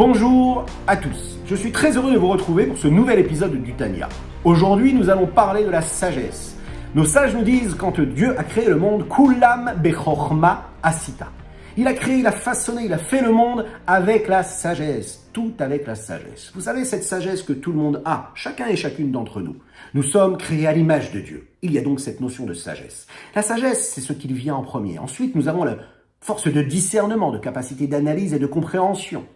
Bonjour à tous, je suis très heureux de vous retrouver pour ce nouvel épisode du Tanya. Aujourd'hui, nous allons parler de la sagesse. Nos sages nous disent quand Dieu a créé le monde, Kulam bechorma asita. Il a créé, il a façonné, il a fait le monde avec la sagesse, tout avec la sagesse. Vous savez, cette sagesse que tout le monde a, chacun et chacune d'entre nous. Nous sommes créés à l'image de Dieu. Il y a donc cette notion de sagesse. La sagesse, c'est ce qui vient en premier. Ensuite, nous avons la force de discernement, de capacité d'analyse et de compréhension.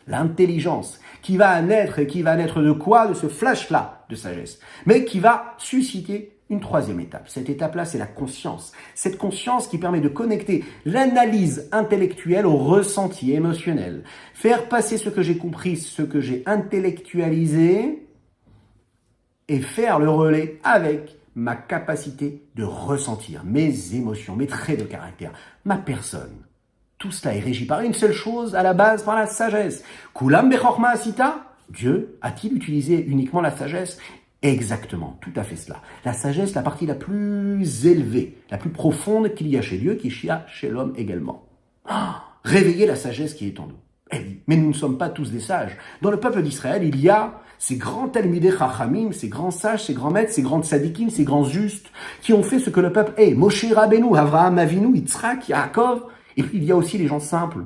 L'intelligence, qui va naître et qui va naître de quoi? De ce flash-là de sagesse. Mais qui va susciter une troisième étape. Cette étape-là, c'est la conscience. Cette conscience qui permet de connecter l'analyse intellectuelle au ressenti émotionnel. Faire passer ce que j'ai compris, ce que j'ai intellectualisé, et faire le relais avec ma capacité de ressentir, mes émotions, mes traits de caractère, ma personne. Tout cela est régi par une seule chose, à la base, par la sagesse. Kulam bechorma asita, Dieu a-t-il utilisé uniquement la sagesse? Exactement, tout à fait cela. La sagesse, la partie la plus élevée, la plus profonde qu'il y a chez Dieu, qui y a chez l'homme également. Réveiller la sagesse qui est en nous. Eh oui, mais nous ne sommes pas tous des sages. Dans le peuple d'Israël, il y a ces grands talmidei chachamim, ces grands sages, ces grands maîtres, ces grands tzadikim, ces grands justes, qui ont fait ce que le peuple est. Moshe Rabbeinu, Avraham Avinu, Yitzhak, Yaakov. Et puis il y a aussi les gens simples,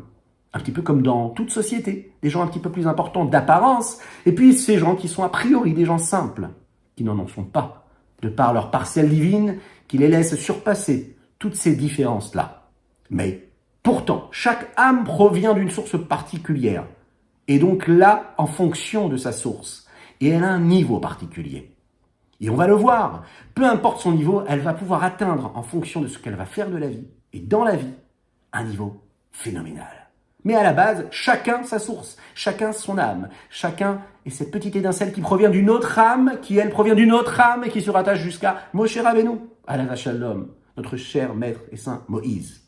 un petit peu comme dans toute société, des gens un petit peu plus importants d'apparence, et puis ces gens qui sont a priori des gens simples, qui n'en sont pas, de par leur parcelle divine, qui les laisse surpasser toutes ces différences-là. Mais pourtant, chaque âme provient d'une source particulière, et donc là, en fonction de sa source, et elle a un niveau particulier. Et on va le voir, peu importe son niveau, elle va pouvoir atteindre, en fonction de ce qu'elle va faire de la vie, et dans la vie, un niveau phénoménal. Mais à la base, chacun sa source, chacun son âme, chacun est cette petite étincelle qui provient d'une autre âme, qui elle provient d'une autre âme et qui se rattache jusqu'à Moshe Rabbeinu, Alav Shalom, notre cher maître et saint Moïse.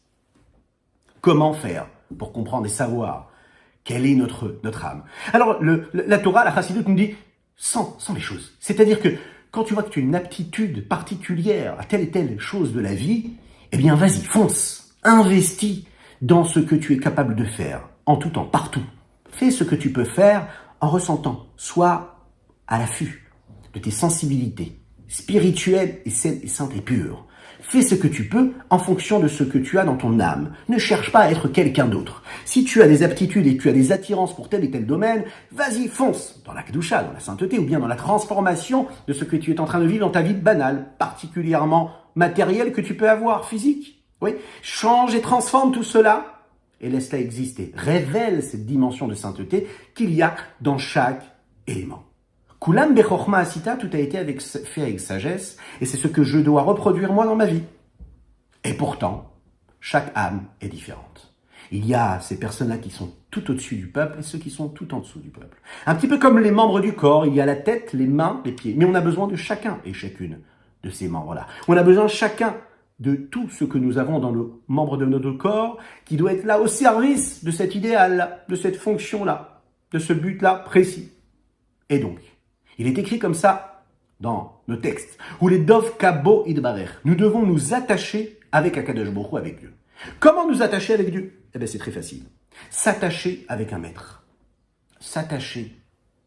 Comment faire pour comprendre et savoir quelle est notre âme? Alors, la Torah, la Chassidut nous dit sans les choses. C'est-à-dire que quand tu vois que tu as une aptitude particulière à telle et telle chose de la vie, eh bien vas-y, fonce. Investis dans ce que tu es capable de faire, en tout temps, partout. Fais ce que tu peux faire en ressentant. Sois à l'affût de tes sensibilités spirituelles et saines et saintes et pures. Fais ce que tu peux en fonction de ce que tu as dans ton âme. Ne cherche pas à être quelqu'un d'autre. Si tu as des aptitudes et tu as des attirances pour tel et tel domaine, vas-y, fonce dans la kedusha, dans la sainteté, ou bien dans la transformation de ce que tu es en train de vivre dans ta vie banale, particulièrement matérielle que tu peux avoir, physique. Oui, change et transforme tout cela et laisse-la exister. Révèle cette dimension de sainteté qu'il y a dans chaque élément. Kulam bechorma asita, tout a été fait avec sagesse et c'est ce que je dois reproduire moi dans ma vie. Et pourtant, chaque âme est différente. Il y a ces personnes-là qui sont tout au-dessus du peuple et ceux qui sont tout en dessous du peuple. Un petit peu comme les membres du corps, il y a la tête, les mains, les pieds. Mais on a besoin de chacun et chacune de ces membres-là. On a besoin chacun de tout ce que nous avons dans le membre de notre corps, qui doit être là au service de cet idéal, de cette fonction-là, de ce but-là précis. Et donc, il est écrit comme ça dans nos textes, où les dov kabo idbarer, nous devons nous attacher avec Akadosh Baruch Hu, avec Dieu. Comment nous attacher avec Dieu? Eh bien, c'est très facile. S'attacher avec un maître. S'attacher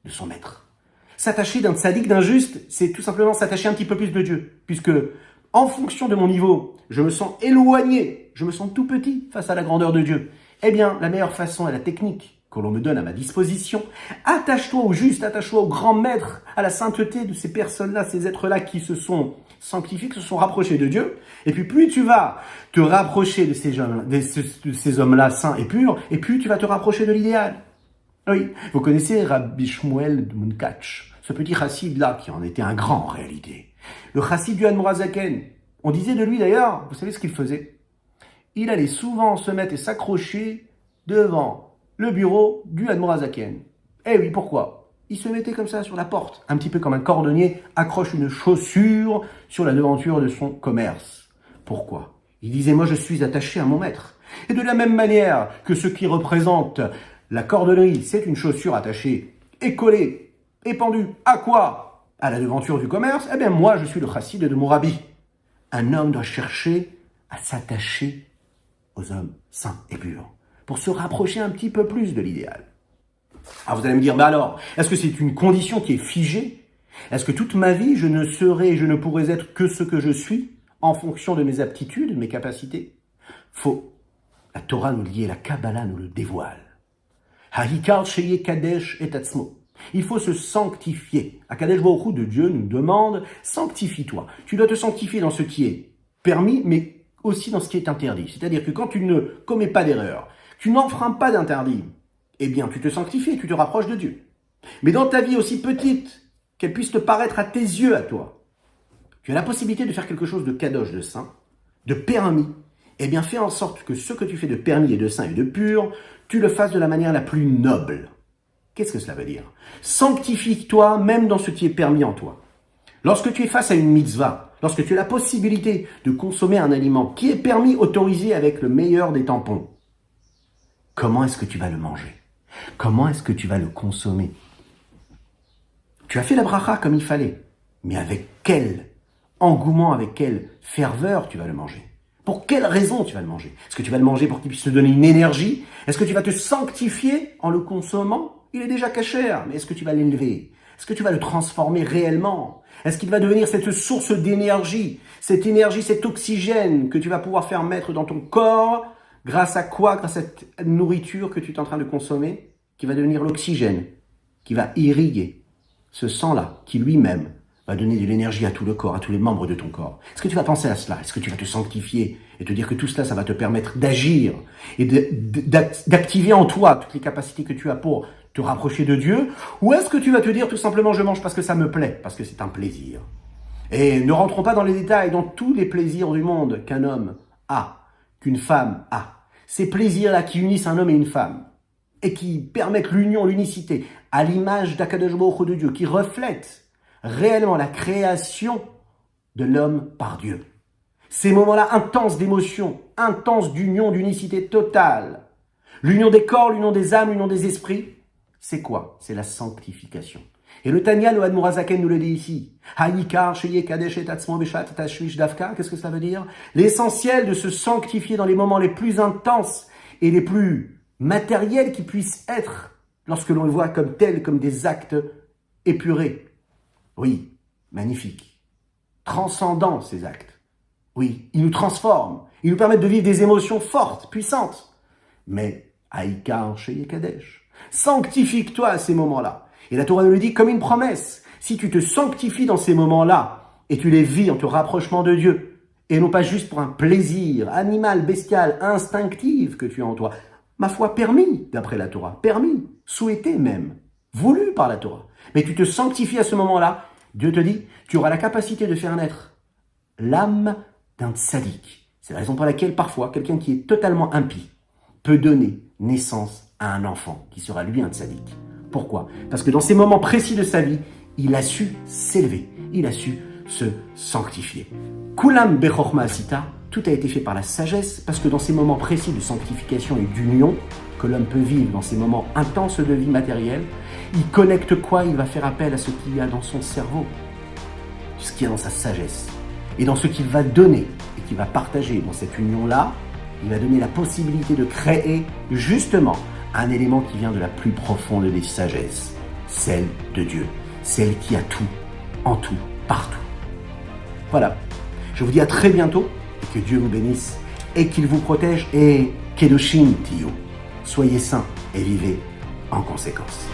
de son maître. S'attacher d'un tzaddik, d'un juste, c'est tout simplement s'attacher un petit peu plus de Dieu, puisque en fonction de mon niveau, je me sens éloigné, je me sens tout petit face à la grandeur de Dieu. Eh bien, la meilleure façon est la technique que l'on me donne à ma disposition. Attache-toi au juste, attache-toi au grand maître, à la sainteté de ces personnes-là, ces êtres-là qui se sont sanctifiés, qui se sont rapprochés de Dieu. Et puis, plus tu vas te rapprocher de ces hommes-là saints et purs, et plus tu vas te rapprocher de l'idéal. Oui, vous connaissez Rabbi Shmuel de Munkach, ce petit chassid-là, qui en était un grand en réalité. Le chassid du Admorazaken. On disait de lui d'ailleurs, vous savez ce qu'il faisait? Il allait souvent se mettre et s'accrocher devant le bureau du Admorazaken. Eh oui, pourquoi? Il se mettait comme ça sur la porte, un petit peu comme un cordonnier accroche une chaussure sur la devanture de son commerce. Pourquoi? Il disait, moi je suis attaché à mon maître. Et de la même manière que ce qui représente la cordonnerie, c'est une chaussure attachée et collée et pendue à quoi? À la devanture du commerce, eh bien moi je suis le chassid de mon rabbi. Un homme doit chercher à s'attacher aux hommes saints et purs, pour se rapprocher un petit peu plus de l'idéal. Alors vous allez me dire, bah alors, est-ce que c'est une condition qui est figée? Est-ce que toute ma vie, je ne serai, je ne pourrai être que ce que je suis en fonction de mes aptitudes, de mes capacités? Faux. La Torah nous le dit et la Kabbalah nous le dévoile. Ha'ikar sheye kadesh et atzmo. Il faut se sanctifier. Akadosh Baruch Hu de Dieu nous demande, sanctifie-toi. Tu dois te sanctifier dans ce qui est permis, mais aussi dans ce qui est interdit. C'est-à-dire que quand tu ne commets pas d'erreur, tu n'enfreins pas d'interdit, eh bien tu te sanctifies, tu te rapproches de Dieu. Mais dans ta vie aussi petite qu'elle puisse te paraître à tes yeux, à toi, tu as la possibilité de faire quelque chose de kadosh, de saint, de permis. Eh bien fais en sorte que ce que tu fais de permis et de saint et de pur, tu le fasses de la manière la plus noble. Qu'est-ce que cela veut dire? Sanctifie-toi même dans ce qui est permis en toi. Lorsque tu es face à une mitzvah, lorsque tu as la possibilité de consommer un aliment qui est permis, autorisé avec le meilleur des tampons, comment est-ce que tu vas le manger? Comment est-ce que tu vas le consommer? Tu as fait la bracha comme il fallait, mais avec quel engouement, avec quelle ferveur tu vas le manger? Pour quelle raison tu vas le manger? Est-ce que tu vas le manger pour qu'il puisse te donner une énergie? Est-ce que tu vas te sanctifier en le consommant? Il est déjà cachère, mais est-ce que tu vas l'élever? Est-ce que tu vas le transformer réellement? Est-ce qu'il va devenir cette source d'énergie, cet oxygène que tu vas pouvoir faire mettre dans ton corps? Grâce à quoi? Grâce à cette nourriture que tu es en train de consommer, qui va devenir l'oxygène, qui va irriguer ce sang-là, qui lui-même va donner de l'énergie à tout le corps, à tous les membres de ton corps. Est-ce que tu vas penser à cela? Est-ce que tu vas te sanctifier et te dire que tout cela, ça va te permettre d'agir et d'activer en toi toutes les capacités que tu as pour te rapprocher de Dieu? Ou est-ce que tu vas te dire tout simplement, je mange parce que ça me plaît, parce que c'est un plaisir? Et ne rentrons pas dans les détails, dans tous les plaisirs du monde qu'un homme a, qu'une femme a. Ces plaisirs-là qui unissent un homme et une femme et qui permettent l'union, l'unicité, à l'image d'Akadosh Baruch Hu de Dieu, qui reflète réellement la création de l'homme par Dieu. Ces moments-là intenses d'émotion, intenses d'union, d'unicité totale. L'union des corps, l'union des âmes, l'union des esprits, c'est quoi? C'est la sanctification. Et le Tanya, le Admor HaZaken nous le dit ici. Ha'ikar sheye kadesh et atzmo beshat tashmish davka. Qu'est-ce que ça veut dire? L'essentiel de se sanctifier dans les moments les plus intenses et les plus matériels qui puissent être lorsque l'on le voit comme tels, comme des actes épurés. Oui, magnifique. Transcendant ces actes. Oui, ils nous transforment. Ils nous permettent de vivre des émotions fortes, puissantes. Mais, Ha'ikar sheye kadesh. Sanctifie-toi à ces moments-là. Et la Torah nous le dit comme une promesse. Si tu te sanctifies dans ces moments-là, et tu les vis en te rapprochant de Dieu, et non pas juste pour un plaisir animal, bestial, instinctif que tu as en toi, ma foi, permis, d'après la Torah, permis, souhaité même, voulu par la Torah. Mais tu te sanctifies à ce moment-là, Dieu te dit, tu auras la capacité de faire naître l'âme d'un tzaddik. C'est la raison pour laquelle parfois, quelqu'un qui est totalement impie peut donner naissance à un enfant qui sera lui un tzaddik. Pourquoi? Parce que dans ces moments précis de sa vie, il a su s'élever, il a su se sanctifier. Kulam bechorma asita, tout a été fait par la sagesse, parce que dans ces moments précis de sanctification et d'union que l'homme peut vivre dans ces moments intenses de vie matérielle, il connecte quoi? Il va faire appel à ce qu'il y a dans son cerveau, ce qu'il y a dans sa sagesse, et dans ce qu'il va donner et qu'il va partager dans cette union-là, il va donner la possibilité de créer justement un élément qui vient de la plus profonde des sagesses, celle de Dieu, celle qui a tout, en tout, partout. Voilà, je vous dis à très bientôt, et que Dieu vous bénisse, et qu'il vous protège, et Kedoshim Tiyu. Soyez saints et vivez en conséquence.